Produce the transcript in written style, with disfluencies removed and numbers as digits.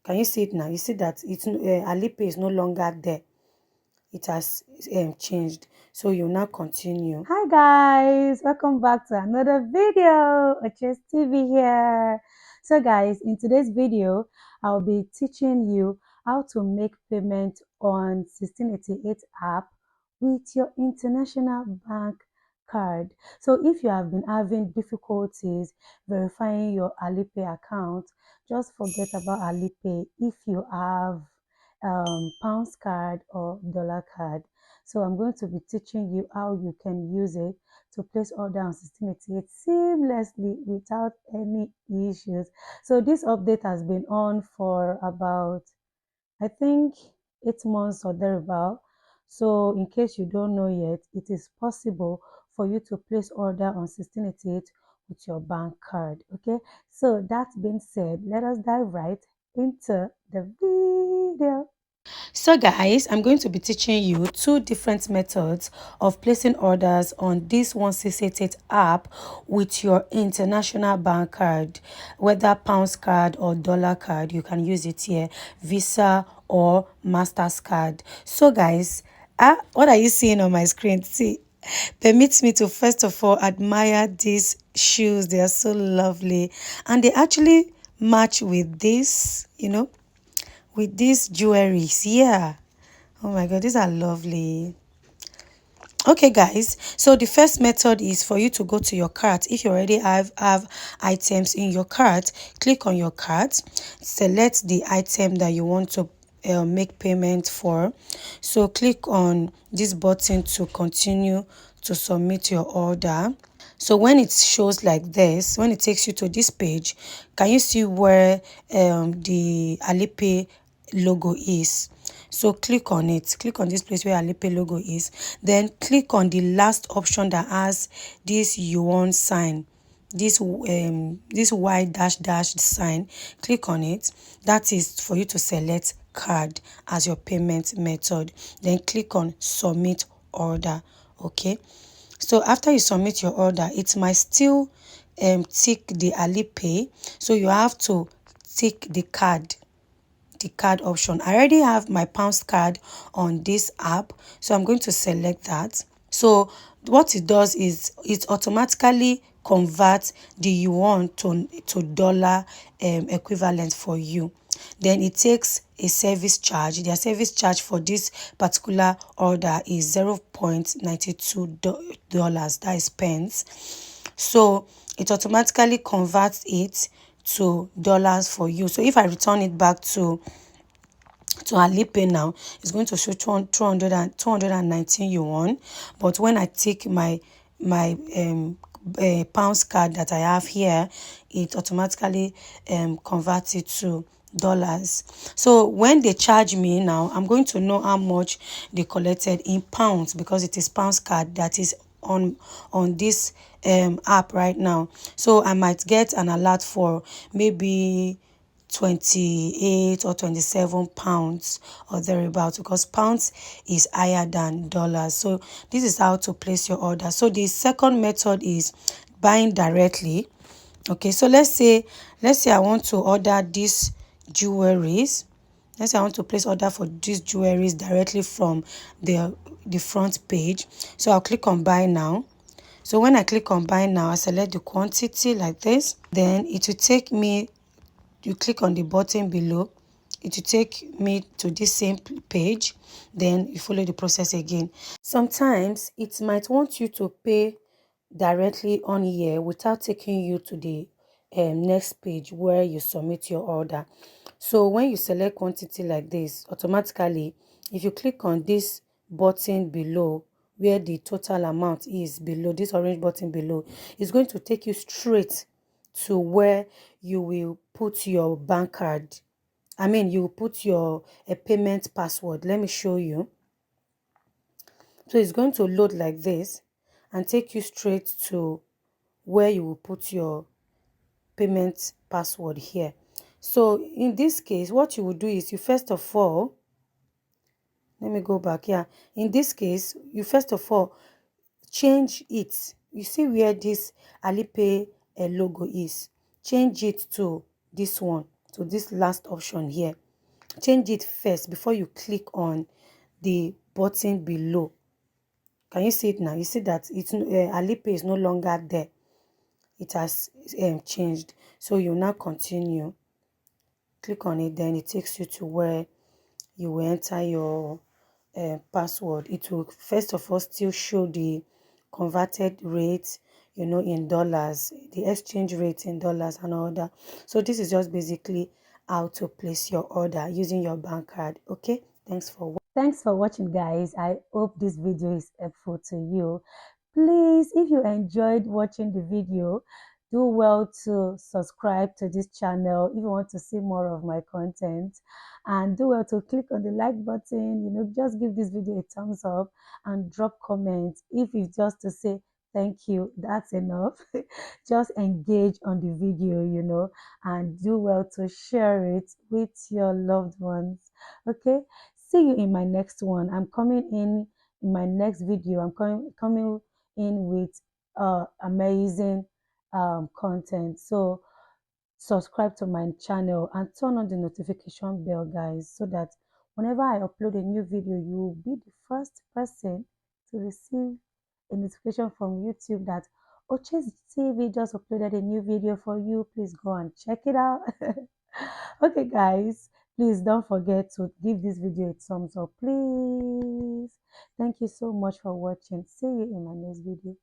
Can you see it now? You see that it's Alipay is no longer there. It has changed. So you now continue. Hi guys, welcome back to another video. Oches TV here. So guys, in today's video, I'll be teaching you how to make payment on 1688 app with your international bank card. So if you have been having difficulties verifying your Alipay account, just forget about Alipay if you have pounds card or dollar card. So I'm going to be teaching you how you can use it to place order on 1688 seamlessly without any issues. So this update has been on for about, I think, 8 months or thereabout. So in case you don't know yet, it is possible for you to place order on 1688 with your bank card. Okay, so that being said, let us dive right into the video. So guys, I'm going to be teaching you two different methods of placing orders on this 1688 app with your international bank card, whether pounds card or dollar card. You can use it here, Visa or Master's card. So guys, what are you seeing on my screen? See, permits me to first of all admire these shoes. They are so lovely and they actually match with this, with these jewelries. Yeah, oh my god, these are lovely. Okay guys, so the first method is for you to go to your cart. If you already have items in your cart, click on your cart, select the item that you want to make payment for. So click on this button to continue to submit your order. So when it shows like this, when it takes you to this page, can you see where the Alipay logo is? So click on it. Click on this place where Alipay logo is. Then click on the last option that has this yuan sign. This y dash dash sign. Click on it. That is for you to select card as your payment method. Then click on submit order. Okay. So after you submit your order, it might still tick the Alipay. So you have to tick the card option. I already have my pounds card on this app, so I'm going to select that. So what it does is it automatically converts the yuan to dollar equivalent for you. Then it takes a service charge. Their service charge for this particular order is $0.92. That is pence. So it automatically converts it to dollars for you. So if I return it back to Alipay now, it's going to show 219 yuan. But when I take my pounds card that I have here, it automatically converts it to dollars. So when they charge me now, I'm going to know how much they collected in pounds because it is pounds card that is on this app right now. So I might get an alert for maybe 28 or 27 pounds or thereabouts because pounds is higher than dollars. So this is how to place your order. So the second method is buying directly. Okay, so let's say I want to order these jewelries. Let's say I want to place order for these jewelries directly from the front page. So I'll click on buy now. So when I click on buy now, I select the quantity like this. Then it will take me, you click on the button below, it will take me to this same page. Then you follow the process again. Sometimes it might want you to pay directly on here without taking you to the next page where you submit your order. So when you select quantity like this, automatically, if you click on this button below where the total amount is below, this orange button below, it's going to take you straight to where you will put your bank card. I mean, you will put your payment password. Let me show you. So it's going to load like this and take you straight to where you will put your payment password here. So in this case, what you will do is you first of all, let me go back. Yeah, in this case, you first of all change it. You see where this Alipay logo is. Change it to this one, to this last option here. Change it first before you click on the button below. Can you see it now? You see that it's Alipay is no longer there. It has changed. So you now continue. Click on it, then it takes you to where you will enter your password. It will first of all still show the converted rate, in dollars, the exchange rate in dollars and all that. So this is just basically how to place your order using your bank card. Okay, thanks for watching, guys. I hope this video is helpful to you. Please, if you enjoyed watching the video, do well to subscribe to this channel if you want to see more of my content, and do well to click on the like button. Just give this video a thumbs up and drop comments. If it's just to say thank you, that's enough. Just engage on the video, and do well to share it with your loved ones. Okay, see you in my next one. I'm coming in my next video. I'm coming in with amazing content. So subscribe to my channel and turn on the notification bell, guys, so that whenever I upload a new video, you will be the first person to receive a notification from YouTube that Oches TV just uploaded a new video for you. Please go and check it out. Okay, guys, please don't forget to give this video a thumbs up, please. Thank you so much for watching. See you in my next video.